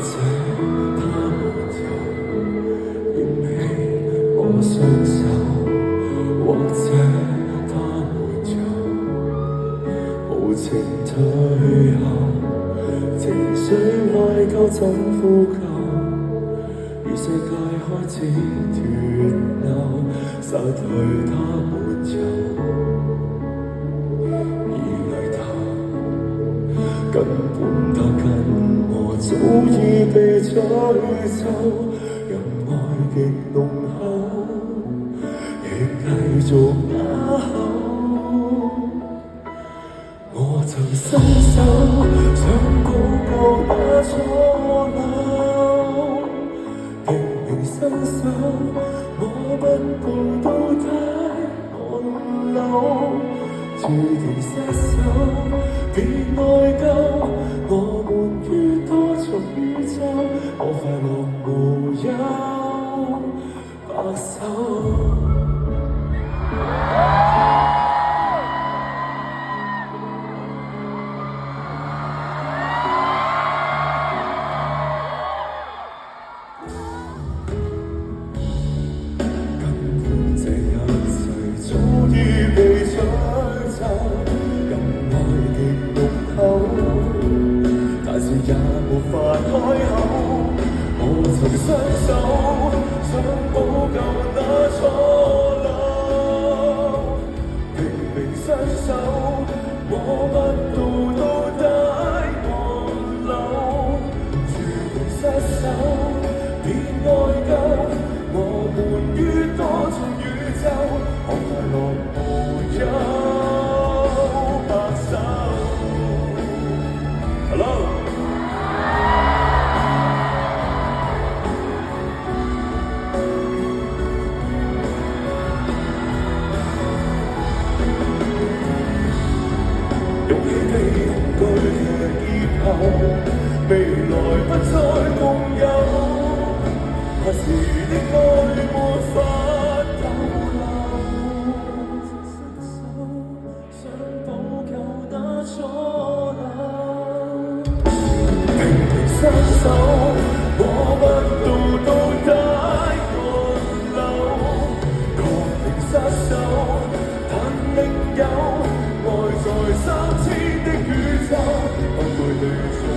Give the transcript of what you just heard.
者他沒有嫌棄我雙手，或者他沒有無情退後，情緒懷舊怎呼救？與世界開始脫鉤，失去他沒有，而淚他根本他跟我早已被吹走，讓愛極濃厚，亦繼續啞口。我曾伸手想補救那錯漏，拼命伸手摸不到到底寒流，注定失手別內疚。我們於多重宇宙，我快樂無憂白首。早已被吹走，任愛極濃厚，但是也無法開口。我曾雙手想補救那錯漏，拼命伸手摸不到底寒流，注定失手別內疚。我們於多重宇宙，可快樂無憂白首。Hello。勇氣地恐懼的以後，未來不再共有。那時的愛沒法逗留，伸手想補救那錯漏，拼命伸手摸不到底寒流，確定失手，但另有愛在3000的宇宙，不會對錯。